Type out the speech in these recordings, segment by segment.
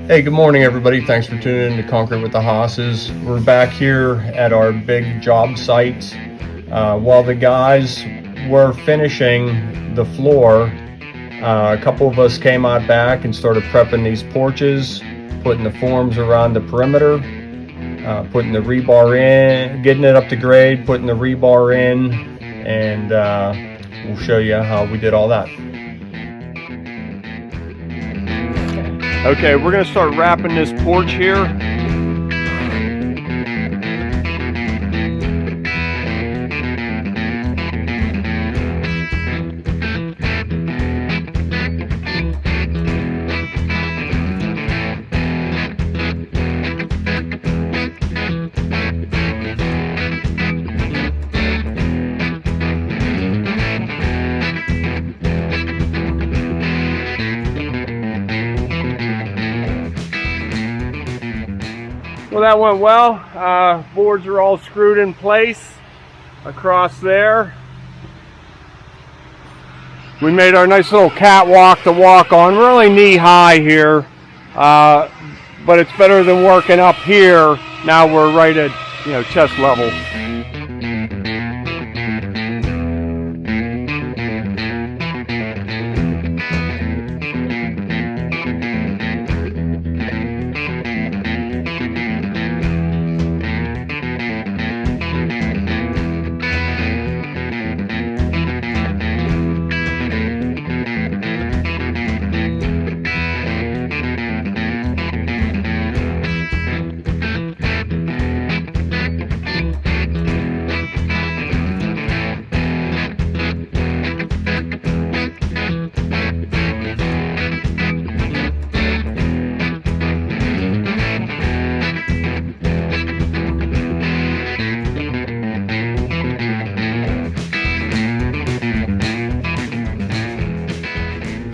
Hey, good morning, everybody. Thanks for tuning in to Concrete with the Hosses. We're back here at our big job site. While the guys were finishing the floor, a couple of us came out back and started prepping these porches, putting the forms around the perimeter, putting the rebar in, getting it up to grade, putting the rebar in, and we'll show you how we did all that. Okay, we're going to start wrapping this porch here. Well, that went well. Boards are all screwed in place across there. We made our nice little catwalk to walk on. We're only knee high here, but it's better than working up here. Now we're right at, chest level.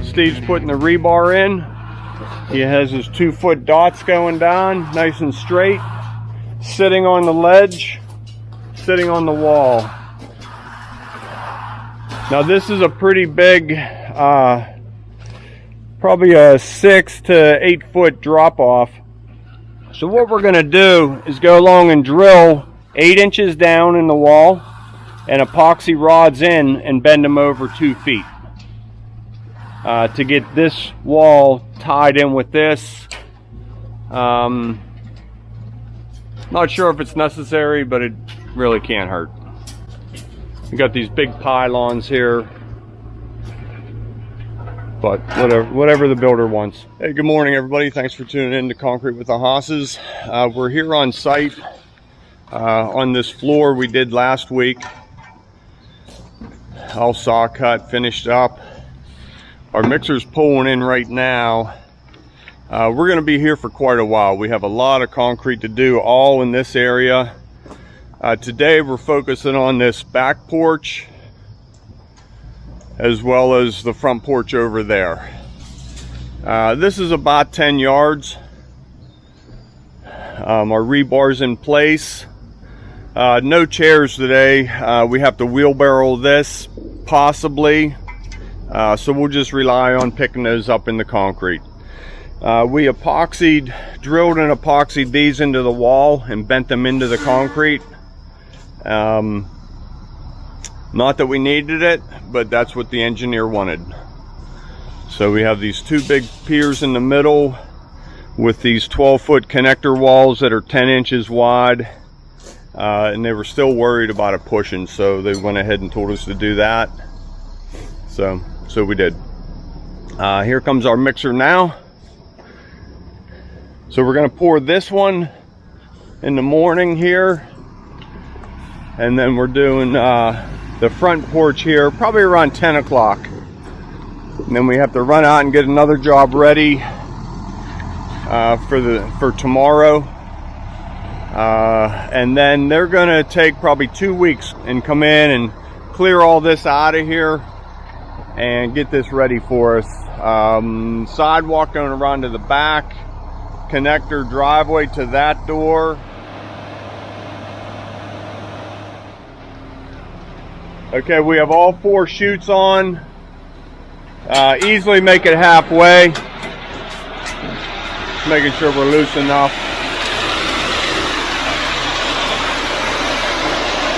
Steve's putting the rebar in. He has his 2-foot dots going down, nice and straight, sitting on the ledge, sitting on the wall. Now this is a pretty big, probably a 6 to 8 foot drop off. So what we're going to do is go along and drill 8 inches down in the wall and epoxy rods in and bend them over 2 feet. To get this wall tied in with this. Not sure if it's necessary, but it really can't hurt. We got these big pylons here, but whatever the builder wants. Hey, good morning, everybody. Thanks for tuning in to Concrete with the Hosses. We're here on site on this floor we did last week. All saw cut, finished up. Our mixer's pulling in right now. We're going to be here for quite a while. We have a lot of concrete to do all in this area. Today we're focusing on this back porch as well as the front porch over there. This is about 10 yards. Our rebar's in place. No chairs today. We have to wheelbarrow this, possibly. So we'll just rely on picking those up in the concrete. We drilled and epoxied these into the wall and bent them into the concrete. Not that we needed it, but that's what the engineer wanted. So we have these 2 big piers in the middle with these 12-foot connector walls that are 10 inches wide. And they were still worried about it pushing, so they went ahead and told us to do that. So we did. Here comes our mixer now. So we're going to pour this one in the morning here, and then we're doing the front porch here probably around 10 o'clock. And then we have to run out and get another job ready for tomorrow. And then they're going to take probably 2 weeks and come in and clear all this out of here and get this ready for us. Sidewalk going around to the back, connector driveway to that door. Okay, we have all 4 chutes on. Easily make it halfway. making sure we're loose enough.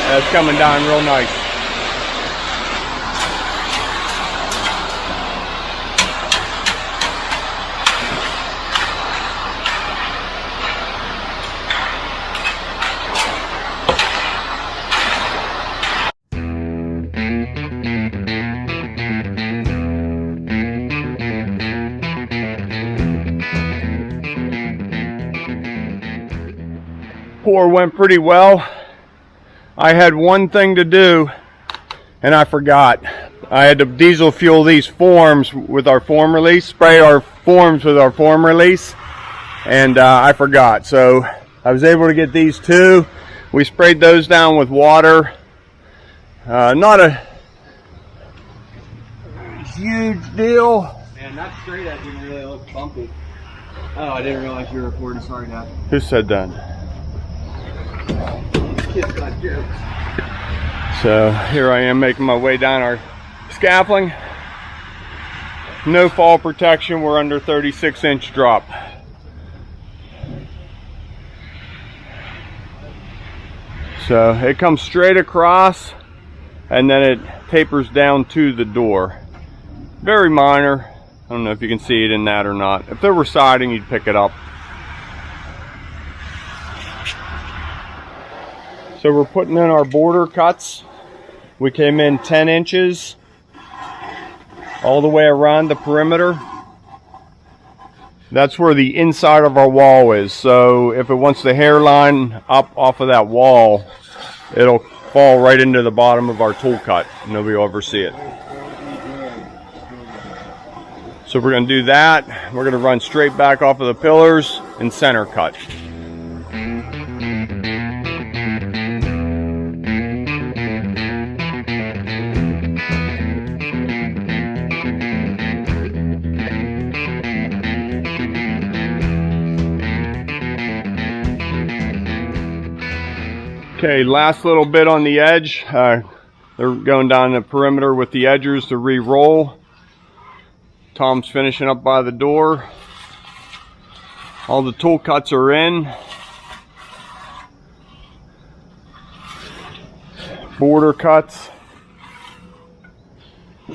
That's coming down real nice. Pour went pretty well. I had one thing to do and I forgot. I had to diesel fuel these forms with our form release, spray our forms with our form release, and I forgot. So I was able to get these two. We sprayed those down with water. Not a huge deal. Man, that straight edge didn't really look bumpy. Oh, I didn't realize you were recording. Sorry, Dad. Who said that? So here I am making my way down our scaffolding. No fall protection. We're under 36-inch drop. So it comes straight across and then it tapers down to the door. Very minor. I don't know if you can see it in that or not. If there were siding, you'd pick it up. So we're putting in our border cuts. We came in 10 inches all the way around the perimeter. That's where the inside of our wall is. So if it wants the hairline up off of that wall, it'll fall right into the bottom of our tool cut. Nobody will ever see it. So we're going to do that. We're going to run straight back off of the pillars and center cut. Okay, last little bit on the edge. They're going down the perimeter with the edgers to re-roll. Tom's finishing up by the door. All the tool cuts are in. Border cuts.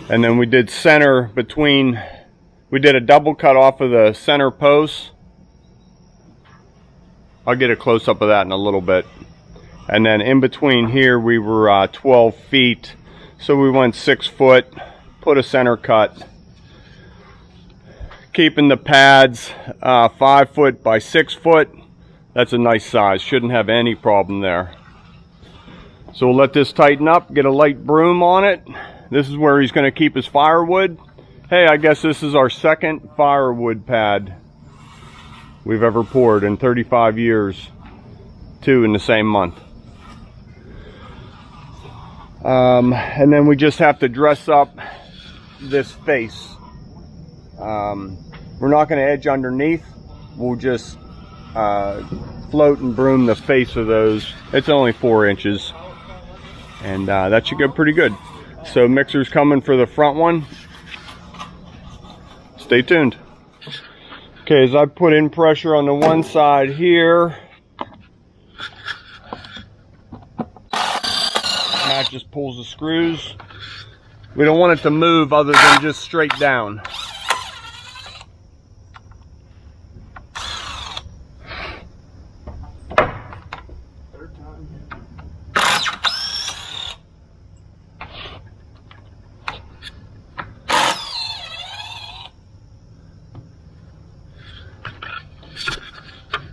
And then we did center between, we did a double cut off of the center post. I'll get a close up of that in a little bit. And then in between here we were 12 feet. So we went 6 foot, put a center cut. Keeping the pads 5 foot by 6 foot. That's a nice size, shouldn't have any problem there. So we'll let this tighten up, get a light broom on it. This is where he's going to keep his firewood. Hey, I guess this is our second firewood pad we've ever poured in 35 years. 2 in the same month. And then we just have to dress up this face. We're not going to edge underneath. We'll just float and broom the face of those. It's only 4 inches. And that should go pretty good. So mixer's coming for the front one. Stay tuned. Okay, as I put in pressure on the one side here, Matt just pulls the screws. We don't want it to move other than just straight down.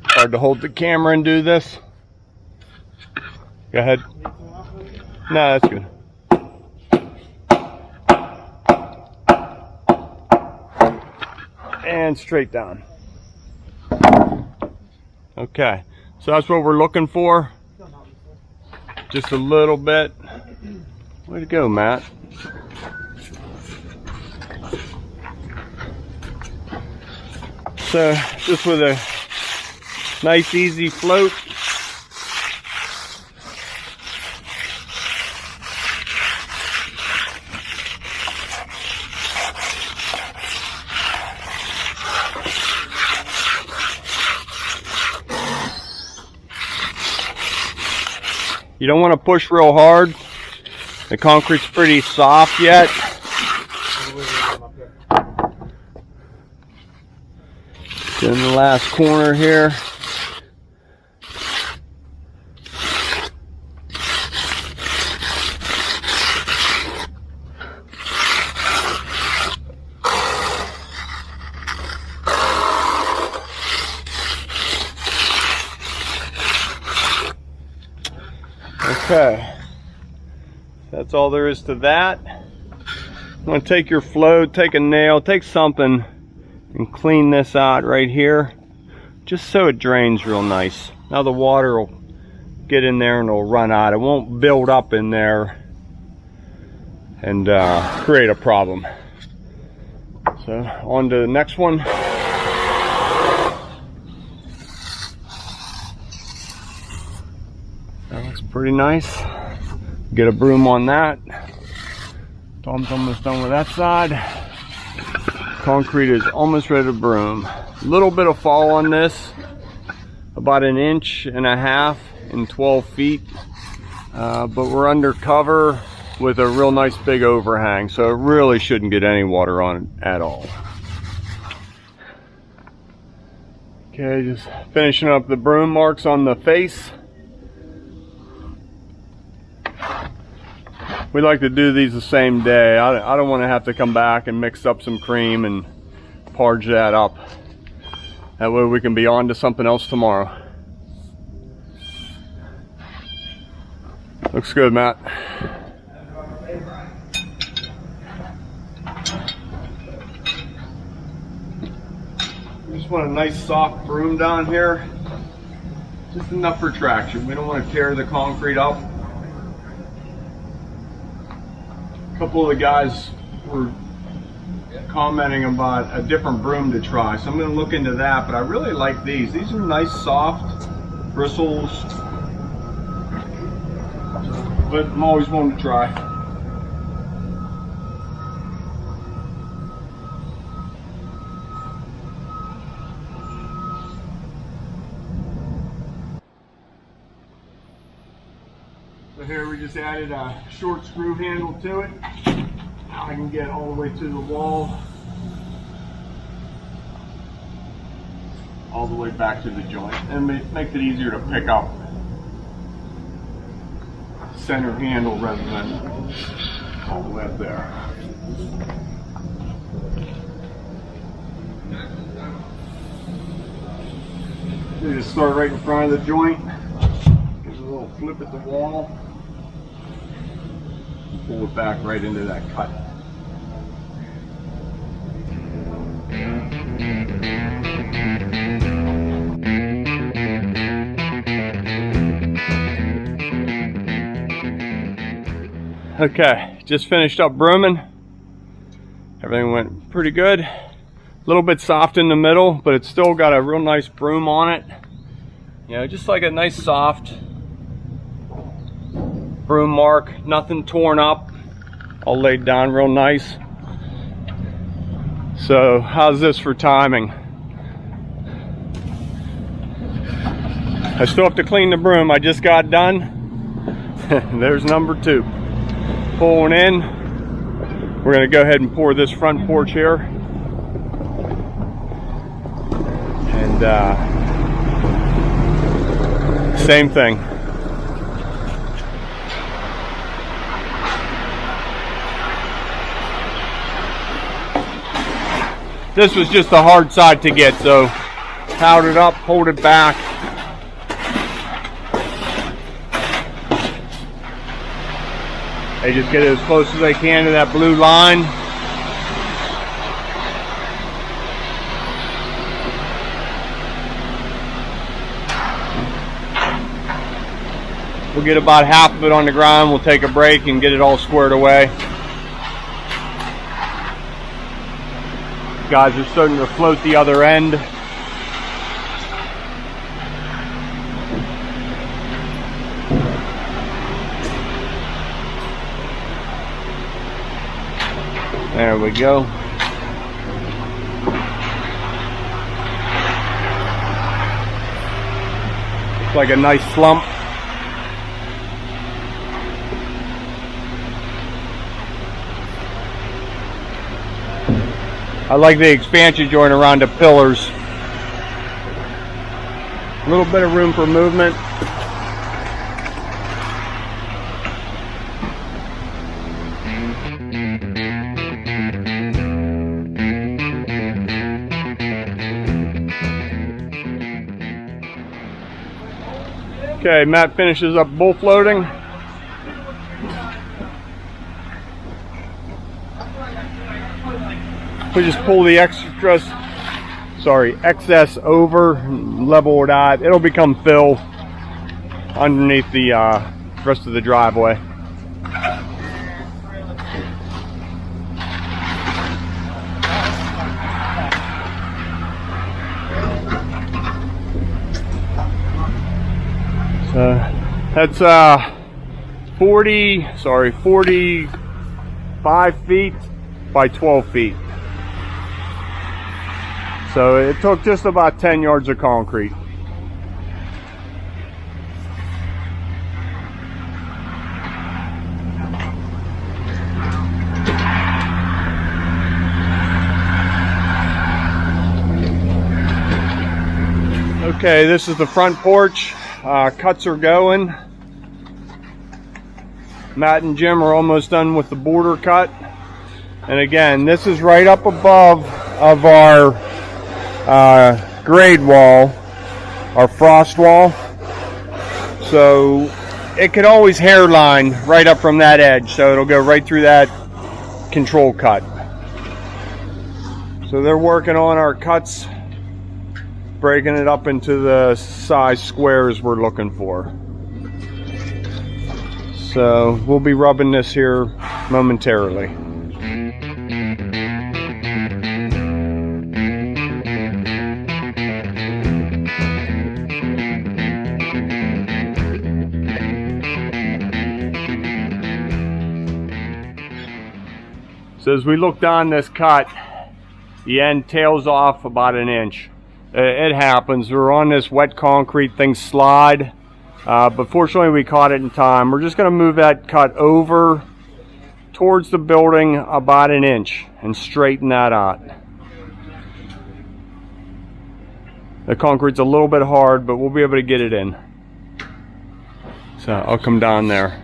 Hard to hold the camera and do this. Go ahead. No, that's good. And straight down. Okay, so that's what we're looking for. Just a little bit. Way to go, Matt. So just with a nice easy float. You don't want to push real hard. The concrete's pretty soft yet. In the last corner here. Okay, that's all there is to that. I'm going to take your float, take a nail, take something and clean this out right here, just so it drains real nice. Now the water will get in there and it'll run out. It won't build up in there and create a problem. So on to the next one. That looks pretty nice. Get a broom on that. Tom's almost done with that side. Concrete is almost ready to broom. A little bit of fall on this, about 1.5 inches in 12 feet. But we're under cover with a real nice big overhang, so it really shouldn't get any water on it at all. Okay, just finishing up the broom marks on the face. We like to do these the same day. I don't want to have to come back and mix up some cream and parge that up. That way we can be on to something else tomorrow. Looks good, Matt. We just want a nice soft broom down here. Just enough for traction. We don't want to tear the concrete up. A couple of the guys were commenting about a different broom to try, so I'm going to look into that, but I really like these. These are nice soft bristles, but I'm always wanting to try. So here we just added a short screw handle to it. Now I can get all the way to the wall, all the way back to the joint, and it makes it easier to pick up center handle rather than all the way up there. You just start right in front of the joint, give it a little flip at the wall. Pull it back right into that cut. Okay, just finished up brooming. Everything went pretty good. A little bit soft in the middle, but it's still got a real nice broom on it. You know, just like a nice soft broom mark, nothing torn up, all laid down real nice. So how's this for timing? I still have to clean the broom. I just got done. There's number 2. Pulling in. We're going to go ahead and pour this front porch here. And same thing. This was just the hard side to get, so powered it up, hold it back. They just get it as close as they can to that blue line. We'll get about half of it on the ground, we'll take a break and get it all squared away. Guys are starting to float the other end. There we go. Looks like a nice slump. I like the expansion joint around the pillars. A little bit of room for movement. Okay, Matt finishes up bolt loading. We just pull the excess over, level it out. It'll become fill underneath the rest of the driveway. So that's 45 feet by 12 feet. So it took just about 10 yards of concrete. Okay, this is the front porch. Cuts are going. Matt and Jim are almost done with the border cut. And again, this is right up above of our grade wall, our frost wall. So it could always hairline right up from that edge. So it'll go right through that control cut. So they're working on our cuts, breaking it up into the size squares we're looking for. So we'll be rubbing this here momentarily. So as we look down this cut, the end tails off about an inch. It happens. We're on this wet concrete, things slide, but fortunately we caught it in time. We're just going to move that cut over towards the building about an inch and straighten that out. The concrete's a little bit hard, but we'll be able to get it in. So I'll come down there.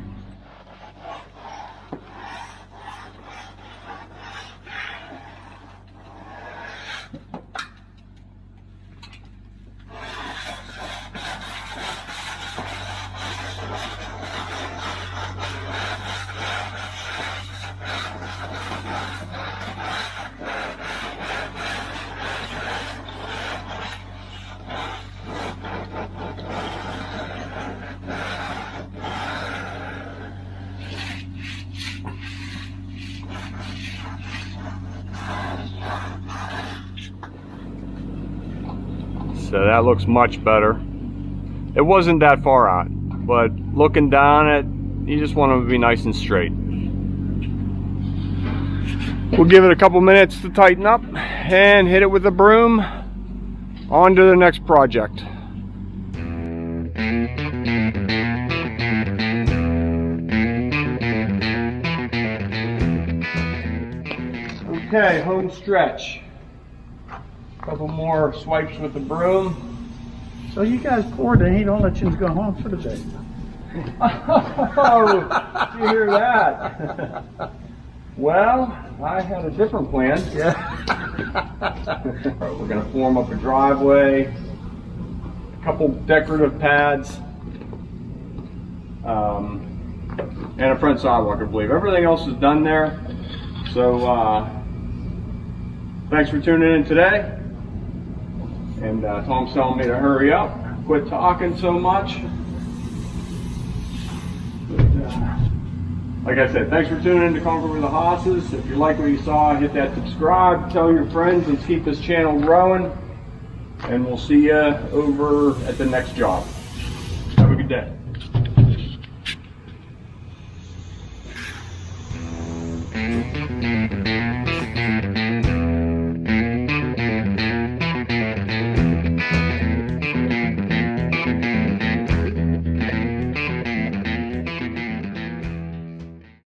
So that looks much better. It wasn't that far out, but looking down at, you just want them to be nice and straight. We'll give it a couple minutes to tighten up and hit it with a broom. On to the next project. Okay, home stretch. Couple more swipes with the broom. So you guys poured and he don't let you go home for the day. Oh, did you hear that? Well, I had a different plan. Yeah. We're going to form up a driveway, a couple decorative pads, and a front sidewalk, I believe. Everything else is done there. So, thanks for tuning in today. And Tom's telling me to hurry up, quit talking so much. But, like I said, thanks for tuning in to Conquer with the Hosses. If you like what you saw, hit that subscribe, tell your friends, and keep this channel growing. And we'll see you over at the next job. Have a good day.